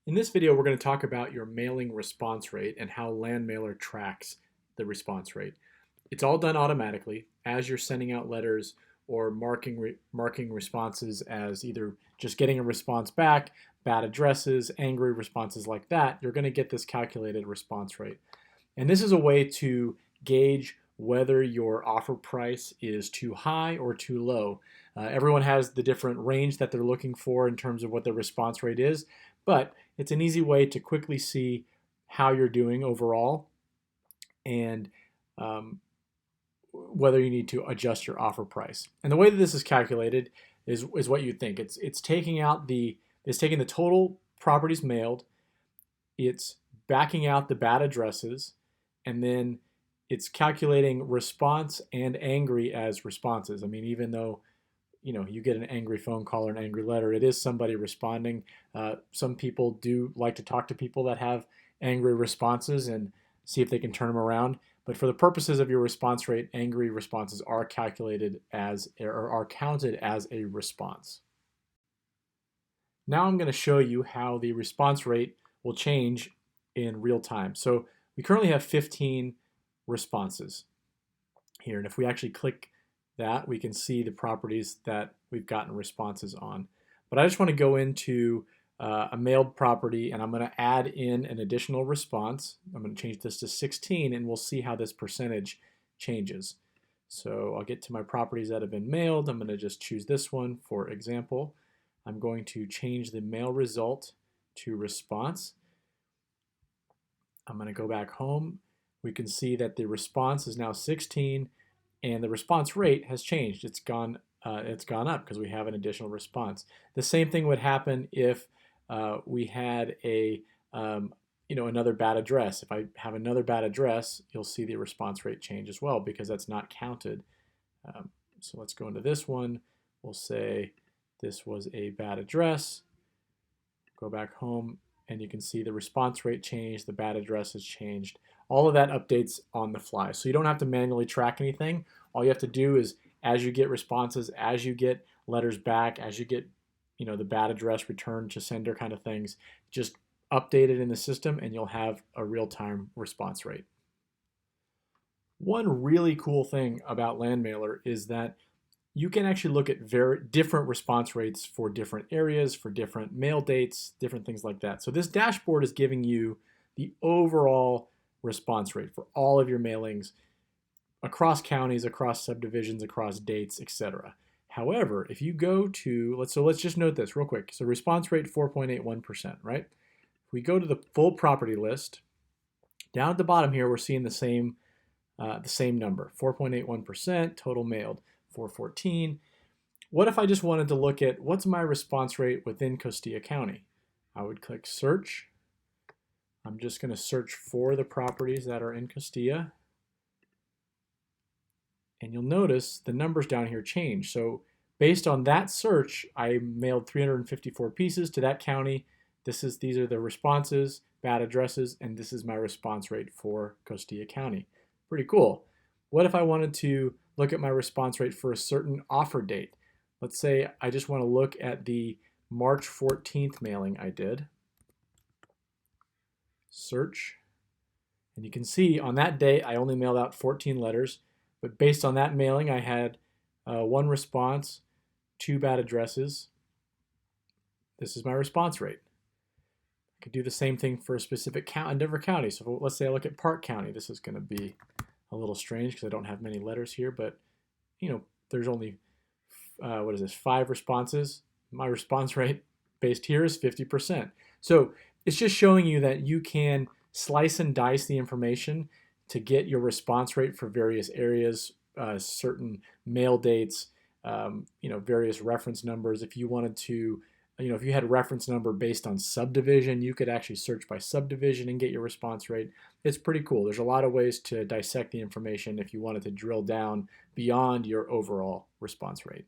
In this video, we're going to talk about your mailing response rate and how LandMailer tracks the response rate. It's all done automatically as you're sending out letters or marking responses as either just getting a response back, bad addresses, angry responses like that. You're going to get this calculated response rate. And this is a way to gauge whether your offer price is too high or too low. Everyone has the different range that they're looking for in terms of what the response rate is, but it's an easy way to quickly see how you're doing overall and whether you need to adjust your offer price. And the way that this is calculated is what you think. It's taking the total properties mailed, it's backing out the bad addresses, and then it's calculating response and angry as responses. I mean, even though you get an angry phone call or an angry letter, it is somebody responding. Some people do like to talk to people that have angry responses and see if they can turn them around. But for the purposes of your response rate, angry responses are calculated as or are counted as a response. Now I'm going to show you how the response rate will change in real time. So we currently have 15 responses here. And if we actually click that, we can see the properties that we've gotten responses on. But I just want to go into a mailed property, and I'm going to add in an additional response. I'm going to change this to 16, and we'll see how this percentage changes. So I'll get to my properties that have been mailed. I'm going to just choose this one for example. I'm going to change the mail result to response. I'm going to go back home. We can see that the response is now 16 and the response rate has changed. It's gone up because we have an additional response. The same thing would happen if we had another bad address. If I have another bad address, you'll see the response rate change as well because that's not counted. So let's go into this one. We'll say this was a bad address. Go back home and you can see the response rate changed, the bad address has changed. All of that updates on the fly. So you don't have to manually track anything. All you have to do is as you get responses, as you get letters back, as you get the bad address returned to sender kind of things, just update it in the system and you'll have a real-time response rate. One really cool thing about LandMailer is that you can actually look at very different response rates for different areas, for different mail dates, different things like that. So this dashboard is giving you the overall response rate for all of your mailings across counties, across subdivisions, across dates, etc. However, if you go to, let's just note this real quick. So response rate 4.81%, right? If we go to the full property list, down at the bottom here, we're seeing the same number, 4.81%, total mailed, 414. What if I just wanted to look at what's my response rate within Costilla County? I would click search. I'm just going to search for the properties that are in Costilla. And you'll notice the numbers down here change. So based on that search, I mailed 354 pieces to that county. These are the responses, bad addresses, and this is my response rate for Costilla County. Pretty cool. What if I wanted to look at my response rate for a certain offer date? Let's say I just want to look at the March 14th mailing I did. Search. And you can see on that date I only mailed out 14 letters, but based on that mailing I had one response, 2 bad addresses. This is my response rate. I could do the same thing for a specific count in different counties. So let's say I look at Park County. This is going to be a little strange because I don't have many letters here, but there's only 5 responses. My response rate based here is 50%. So it's just showing you that you can slice and dice the information to get your response rate for various areas, certain mail dates, various reference numbers. If you wanted to, if you had a reference number based on subdivision, you could actually search by subdivision and get your response rate. It's pretty cool. There's a lot of ways to dissect the information if you wanted to drill down beyond your overall response rate.